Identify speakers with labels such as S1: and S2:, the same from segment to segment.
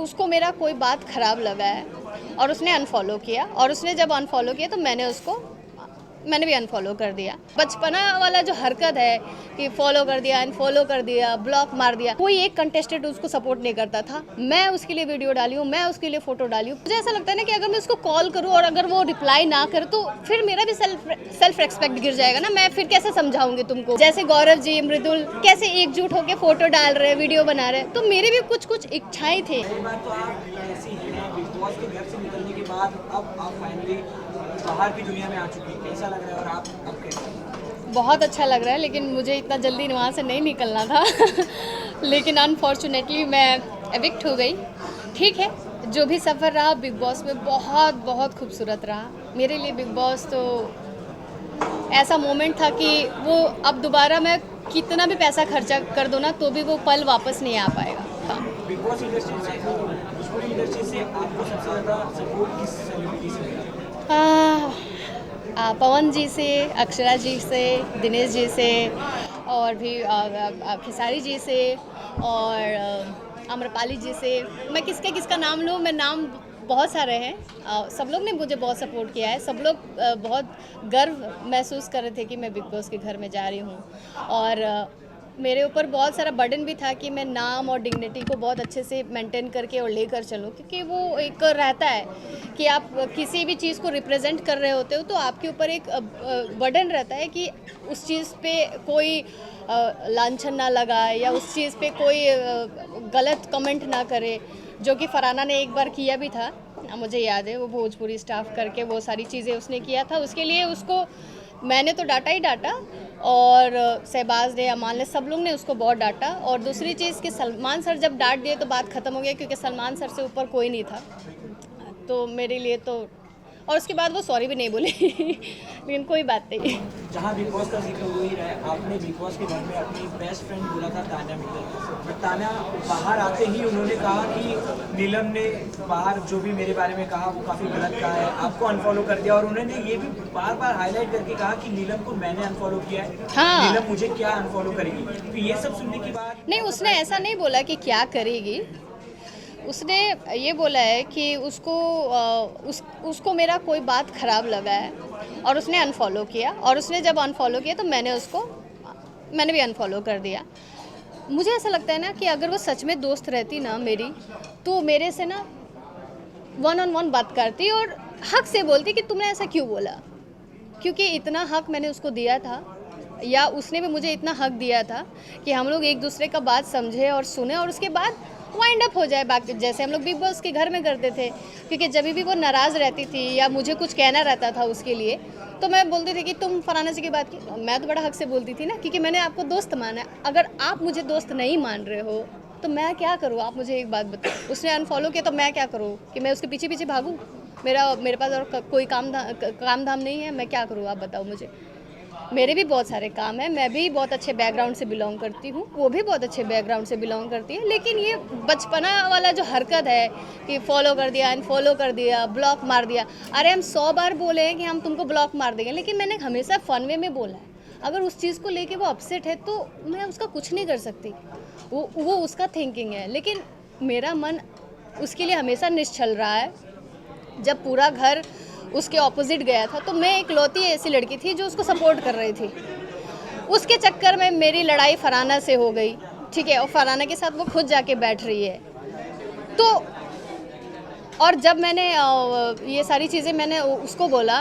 S1: उसको मेरा कोई बात ख़राब लगा है और उसने अनफॉलो किया, और उसने जब अनफॉलो किया तो मैंने भी अनफॉलो कर दिया। बचपना वाला जो हरकत है कि फॉलो कर दिया, अनफॉलो कर दिया, ब्लॉक मार दिया, कोई एक कंटेस्टेंट उसको सपोर्ट नहीं करता था। मैं उसके लिए वीडियो डाली हूँ, मैं उसके लिए फ़ोटो डाली हूँ। मुझे ऐसा लगता है ना कि अगर मैं उसको कॉल करूँ और अगर वो रिप्लाई ना करे तो फिर मेरा भी सेल्फ रेस्पेक्ट गिर जाएगा ना। मैं फिर कैसे समझाऊंगी तुमको? जैसे गौरव जी, मृदुल कैसे एकजुट होकर फ़ोटो डाल रहे, वीडियो बना रहे, तो मेरे भी कुछ कुछ इच्छाएं थे।
S2: बाहर की दुनिया में आ चुकी है, कैसा लग रहा है और आप अब कैसे?
S1: बहुत अच्छा लग रहा है, लेकिन मुझे इतना जल्दी वहाँ से नहीं निकलना था लेकिन अनफॉर्चुनेटली मैं एविक्ट हो गई। ठीक है, जो भी सफ़र रहा बिग बॉस में बहुत बहुत खूबसूरत रहा मेरे लिए। बिग बॉस तो ऐसा मोमेंट था कि वो अब दोबारा मैं कितना भी पैसा खर्चा कर दूँ ना तो भी वो पल वापस नहीं आ पाएगा।
S2: बिग बॉस इंडस्ट्री से, भोजपुरी इंडस्ट्री से आपको सबसे ज़्यादा सपोर्ट किस सेलिब्रिटी से मिला?
S1: पवन जी से, अक्षरा जी से, दिनेश जी से, और भी खेसारी जी से, और आम्रपाली जी से। मैं किसका नाम लूँ? मैं नाम बहुत सारे हैं। सब लोग ने मुझे बहुत सपोर्ट किया है। सब लोग बहुत गर्व महसूस कर रहे थे कि मैं बिग बॉस के घर में जा रही हूँ, और मेरे ऊपर बहुत सारा बर्डन भी था कि मैं नाम और डिग्निटी को बहुत अच्छे से मेंटेन करके और लेकर चलूँ, क्योंकि वो एक रहता है कि आप किसी भी चीज़ को रिप्रेजेंट कर रहे होते हो तो आपके ऊपर एक बर्डन रहता है कि उस चीज़ पे कोई लांछन ना लगाए या उस चीज़ पे कोई गलत कमेंट ना करे, जो कि फरहाना ने एक बार किया भी था। मुझे याद है, वो भोजपुरी स्टाफ करके वो सारी चीज़ें उसने किया था। उसके लिए उसको मैंने तो डांटा ही डांटा, और शहबाज ने, अमान ने, सब लोग ने उसको बहुत डांटा। और दूसरी चीज़ कि सलमान सर जब डांट दिए तो बात ख़त्म हो गया, क्योंकि सलमान सर से ऊपर कोई नहीं था। तो मेरे लिए तो, और उसके बाद वो सॉरी भी नहीं बोले लेकिन कोई बात नहीं।
S2: जहाँ बिग बॉस का जिक्र हो ही रहा है, आपने बिग बॉस के घर में अपनी बेस्ट फ्रेंड बोला था तान्या मित्तल, बट तान्या बाहर आते ही उन्होंने कहा कि नीलम ने बाहर जो भी मेरे बारे में कहा वो काफ़ी गलत कहा है, आपको अनफॉलो कर दिया। और उन्होंने ये भी बार बार हाईलाइट करके कहा कि नीलम को मैंने अनफॉलो किया है।
S1: हाँ,
S2: नीलम मुझे क्या अनफॉलो करेगी? तो ये सब सुनने की बात
S1: नहीं, उसने ऐसा नहीं बोला कि क्या करेगी। उसने ये बोला है कि उसको मेरा कोई बात ख़राब लगा है और उसने अनफॉलो किया, और उसने जब अनफॉलो किया तो मैंने भी अनफॉलो कर दिया। मुझे ऐसा लगता है ना कि अगर वो सच में दोस्त रहती ना मेरी, तो मेरे से ना 1-on-1 बात करती और हक से बोलती कि तुमने ऐसा क्यों बोला, क्योंकि इतना हक मैंने उसको दिया था, या उसने भी मुझे इतना हक दिया था कि हम लोग एक दूसरे का बात समझे और सुने, और उसके बाद वाइंड अप हो जाए बाकी, जैसे हम लोग बिग बॉस के घर में करते थे। क्योंकि जब भी वो नाराज़ रहती थी या मुझे कुछ कहना रहता था उसके लिए, तो मैं बोलती थी कि तुम फलाना जी की बात की। मैं तो बड़ा हक से बोलती थी ना, क्योंकि मैंने आपको दोस्त माना है। अगर आप मुझे दोस्त नहीं मान रहे हो तो मैं क्या करूँ? आप मुझे एक बात बताओ। उसने अनफॉलो किया तो मैं क्या करूँ? कि मैं उसके पीछे पीछे भागूँ? मेरे पास और कोई काम धाम नहीं है, मैं क्या करूँ? आप बताओ मुझे। मेरे भी बहुत सारे काम हैं, मैं भी बहुत अच्छे बैकग्राउंड से बिलोंग करती हूँ, वो भी बहुत अच्छे बैकग्राउंड से बिलोंग करती है। लेकिन ये बचपना वाला जो हरकत है कि फॉलो कर दिया, अनफॉलो कर दिया, ब्लॉक मार दिया। अरे हम 100 बार बोले हैं कि हम तुमको ब्लॉक मार देंगे, लेकिन मैंने हमेशा फन वे में बोला है। अगर उस चीज़ को लेके वो अपसेट है तो मैं उसका कुछ नहीं कर सकती, वो उसका थिंकिंग है। लेकिन मेरा मन उसके लिए हमेशा निश्चल रहा है। जब पूरा घर उसके ऑपोजिट गया था तो मैं इकलौती ऐसी लड़की थी जो उसको सपोर्ट कर रही थी। उसके चक्कर में मेरी लड़ाई फरहाना से हो गई, ठीक है, और फरहाना के साथ वो खुद जाके बैठ रही है। तो और जब मैंने ये सारी चीज़ें मैंने उसको बोला,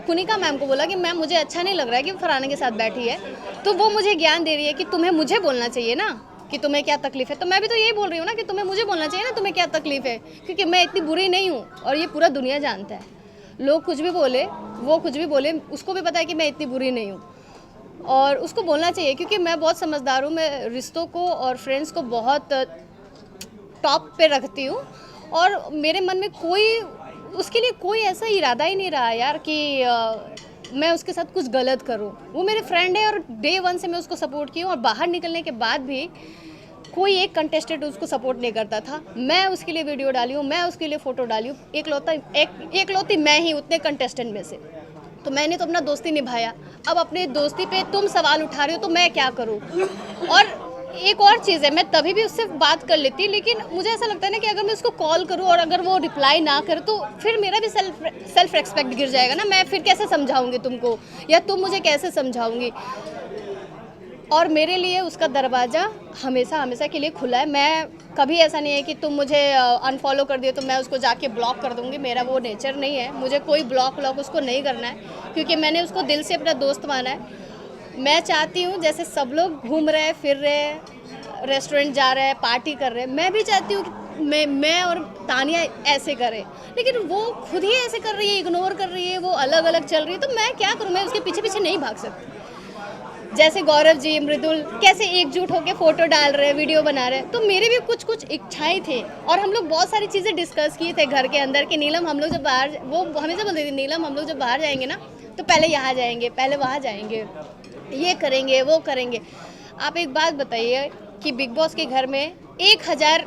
S1: कुनिका मैम को बोला कि मैम मुझे अच्छा नहीं लग रहा है कि वो फरहाना के साथ बैठी है, तो वो मुझे ज्ञान दे रही है कि तुम्हें मुझे बोलना चाहिए ना कि तुम्हें क्या तकलीफ़ है। तो मैं भी तो यही बोल रही हूँ ना कि तुम्हें मुझे बोलना चाहिए ना तुम्हें क्या तकलीफ़ है, क्योंकि मैं इतनी बुरी नहीं हूँ और ये पूरा दुनिया जानता है। लोग कुछ भी बोले, वो कुछ भी बोले, उसको भी पता है कि मैं इतनी बुरी नहीं हूँ, और उसको बोलना चाहिए। क्योंकि मैं बहुत समझदार हूँ, मैं रिश्तों को और फ्रेंड्स को बहुत टॉप पे रखती हूँ, और मेरे मन में उसके लिए कोई ऐसा इरादा ही नहीं रहा यार कि मैं उसके साथ कुछ गलत करूँ। वो मेरे फ्रेंड है और डे 1 से मैं उसको सपोर्ट की हूँ, और बाहर निकलने के बाद भी कोई एक कंटेस्टेंट उसको सपोर्ट नहीं करता था। मैं उसके लिए वीडियो डाली हूँ, मैं उसके लिए फ़ोटो डाली हूँ, एकलौती मैं ही उतने कंटेस्टेंट में से। तो मैंने तो अपना दोस्ती निभाया। अब अपने दोस्ती पे तुम सवाल उठा रहे हो तो मैं क्या करूँ? और एक और चीज़ है, मैं तभी भी उससे बात कर लेती, लेकिन मुझे ऐसा लगता है ना कि अगर मैं उसको कॉल करूँ और अगर वो रिप्लाई ना करे तो फिर मेरा भी सेल्फ रिस्पेक्ट गिर जाएगा ना। मैं फिर कैसे समझाऊंगी तुमको, या तुम मुझे कैसे समझाऊंगी। और मेरे लिए उसका दरवाज़ा हमेशा हमेशा के लिए खुला है। मैं कभी ऐसा नहीं है कि तुम मुझे अनफॉलो कर दियो तो मैं उसको जाके ब्लॉक कर दूंगी, मेरा वो नेचर नहीं है। मुझे कोई ब्लॉक उसको नहीं करना है, क्योंकि मैंने उसको दिल से अपना दोस्त माना है। मैं चाहती हूँ जैसे सब लोग घूम रहे हैं, फिर रहे हैं, रेस्टोरेंट जा रहे हैं, पार्टी कर रहे हैं, मैं भी चाहती हूँ कि मैं और तानिया ऐसे करें, लेकिन वो खुद ही ऐसे कर रही है, इग्नोर कर रही है, वो अलग अलग चल रही है। तो मैं क्या करूँ, मैं उसके पीछे पीछे नहीं भाग सकती। जैसे गौरव जी, मृदुल कैसे एकजुट होकर फोटो डाल रहे हैं, वीडियो बना रहे हैं, तो मेरे भी कुछ कुछ इच्छाएं थे और हम लोग बहुत सारी चीज़ें डिस्कस किए थे घर के अंदर कि नीलम हम लोग जब बाहर, वो हमेशा बोलती थी नीलम हम लोग जब बाहर जाएंगे ना तो पहले यहाँ जाएंगे, पहले वहाँ जाएंगे, ये करेंगे, वो करेंगे। आप एक बात बताइए कि बिग बॉस के घर में 1000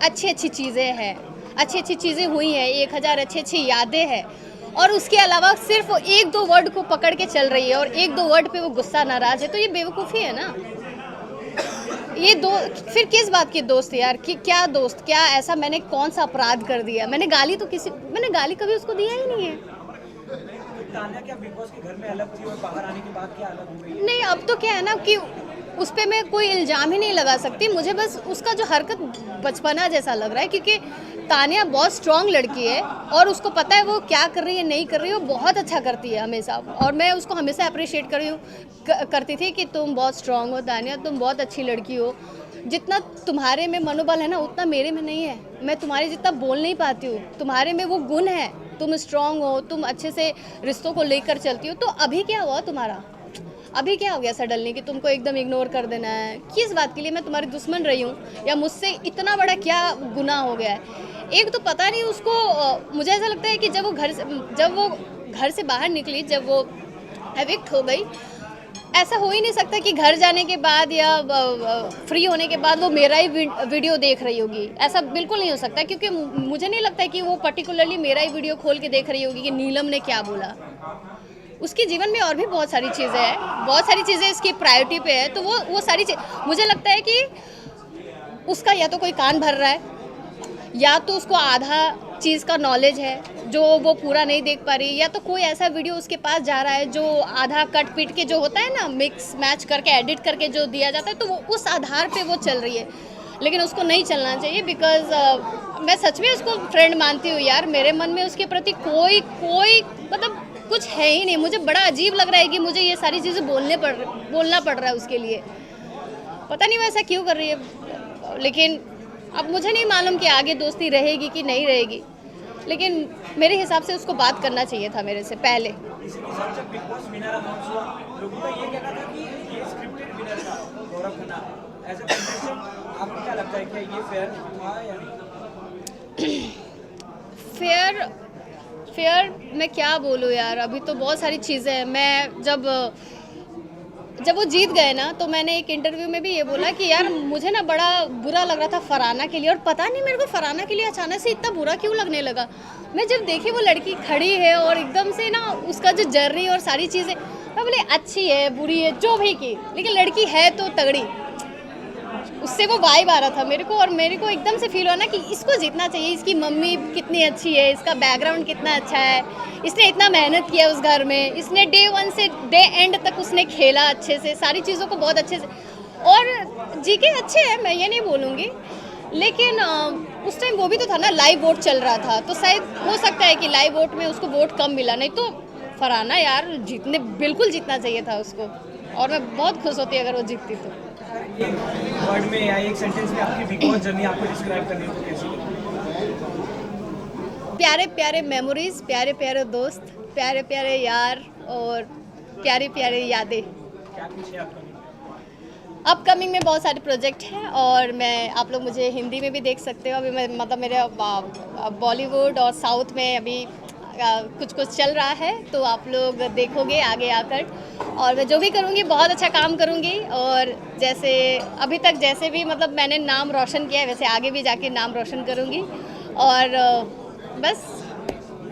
S1: अच्छी अच्छी चीज़ें हैं, अच्छी अच्छी चीज़ें हुई हैं, 1000 अच्छी अच्छी यादें हैं, और उसके अलावा सिर्फ 1-2 वर्ड को पकड़ के चल रही है और 1-2 वर्ड पे वो गुस्सा नाराज है, तो ये बेवकूफ़ी है ना। ये दो फिर किस बात की दोस्त यार, कि क्या दोस्त, क्या ऐसा मैंने कौन सा अपराध कर दिया। मैंने गाली कभी उसको दिया ही नहीं है।
S2: तान्या क्या बिग बॉस के घर में अलग थी और बाहर आने के बाद क्या अलग हो गई?
S1: नहीं, अब तो क्या है ना कि उस पर मैं कोई इल्ज़ाम ही नहीं लगा सकती। मुझे बस उसका जो हरकत बचपना जैसा लग रहा है, क्योंकि तानिया बहुत स्ट्रांग लड़की है और उसको पता है वो क्या कर रही है, नहीं कर रही है, वो बहुत अच्छा करती है हमेशा। और मैं उसको हमेशा अप्रिशिएट करती थी कि तुम बहुत स्ट्रांग हो तानिया, तुम बहुत अच्छी लड़की हो। जितना तुम्हारे में मनोबल है ना उतना मेरे में नहीं है। मैं तुम्हारे जितना बोल नहीं पाती हूँ, तुम्हारे में वो गुण है, तुम स्ट्रांग हो, तुम अच्छे से रिश्तों को लेकर चलती हो। तो अभी क्या हुआ तुम्हारा, अभी क्या हो गया सडनली कि तुमको एकदम इग्नोर कर देना है? किस बात के लिए मैं तुम्हारी दुश्मन रही हूँ, या मुझसे इतना बड़ा क्या गुनाह हो गया है? एक तो पता नहीं उसको, मुझे ऐसा लगता है कि जब वो घर से बाहर निकली, जब वो एविक्ट हो गई, ऐसा हो ही नहीं सकता कि घर जाने के बाद या फ्री होने के बाद वो मेरा ही वीडियो देख रही होगी। ऐसा बिल्कुल नहीं हो सकता, क्योंकि मुझे नहीं लगता कि वो पर्टिकुलरली मेरा ही वीडियो खोल के देख रही होगी कि नीलम ने क्या बोला। उसके जीवन में और भी बहुत सारी चीज़ें हैं, बहुत सारी चीज़ें इसकी प्रायोरिटी पे है। तो वो सारी चीज़ मुझे लगता है कि उसका या तो कोई कान भर रहा है, या तो उसको आधा चीज़ का नॉलेज है जो वो पूरा नहीं देख पा रही, या तो कोई ऐसा वीडियो उसके पास जा रहा है जो आधा कट पीट के जो होता है ना, मिक्स मैच करके एडिट करके जो दिया जाता है, तो वो उस आधार पे वो चल रही है। लेकिन उसको नहीं चलना चाहिए, बिकॉज मैं सच में उसको फ्रेंड मानती हूँ यार। मेरे मन में उसके प्रति कोई मतलब कुछ है ही नहीं। मुझे बड़ा अजीब लग रहा है कि मुझे ये सारी चीज़ें बोलना पड़ रहा है उसके लिए। पता नहीं वो ऐसा क्यों कर रही है, लेकिन अब मुझे नहीं मालूम कि आगे दोस्ती रहेगी कि नहीं रहेगी। लेकिन मेरे हिसाब से उसको बात करना चाहिए था मेरे से पहले।
S2: इसी के साथ जब बिग बॉस विनर अनाउंस हुआ, लोगों का ये कहना था कि ये स्क्रिप्टेड विनर था Gaurav Khanna. As a contestant आपको क्या लगता है कि ये फेयर था या नहीं?
S1: फेयर मैं क्या बोलूँ यार, अभी तो बहुत सारी चीज़ें हैं। मैं जब वो जीत गए ना, तो मैंने एक इंटरव्यू में भी ये बोला कि यार मुझे ना बड़ा बुरा लग रहा था फरहाना के लिए, और पता नहीं मेरे को फरहाना के लिए अचानक से इतना बुरा क्यों लगने लगा। मैं जब देखी वो लड़की खड़ी है और एकदम से ना उसका जो जर्नी और सारी चीज़ें, मैं बोले अच्छी है बुरी है जो भी की, लेकिन लड़की है तो तगड़ी। उससे वो वाइब आ रहा था मेरे को, और मेरे को एकदम से फील हुआ ना कि इसको जीतना चाहिए। इसकी मम्मी कितनी अच्छी है, इसका बैकग्राउंड कितना अच्छा है, इसने इतना मेहनत किया उस घर में, इसने डे 1 से डे एंड तक उसने खेला अच्छे से, सारी चीज़ों को बहुत अच्छे से, और जीके अच्छे हैं, मैं ये नहीं बोलूँगी। लेकिन उस टाइम वो भी तो था ना, लाइव वोट चल रहा था, तो शायद हो सकता है कि लाइव वोट में उसको वोट कम मिला। नहीं तो फरहाना यार बिल्कुल जीतना चाहिए था उसको, और मैं बहुत खुश होती अगर वो जीतती तो।
S2: एक वर्ड में या एक सेंटेंस में आपकी बिग बॉस जर्नी आपको डिस्क्राइब करनी तो कैसी लगती?
S1: प्यारे प्यारे मेमोरीज, प्यारे प्यारे दोस्त, प्यारे प्यारे यार, और प्यारी प्यारी यादें।
S2: क्या कुछ है आपका?
S1: अपकमिंग में बहुत सारे प्रोजेक्ट हैं, और आप लोग मुझे हिंदी में भी देख सकते हो। अभी मैं मतलब मेरे बॉलीवुड और साउथ में अभी कुछ चल रहा है, तो आप लोग देखोगे आगे आकर। और मैं जो भी करूँगी बहुत अच्छा काम करूँगी, और जैसे अभी तक जैसे भी मतलब मैंने नाम रोशन किया है, वैसे आगे भी जाके नाम रोशन करूँगी। और बस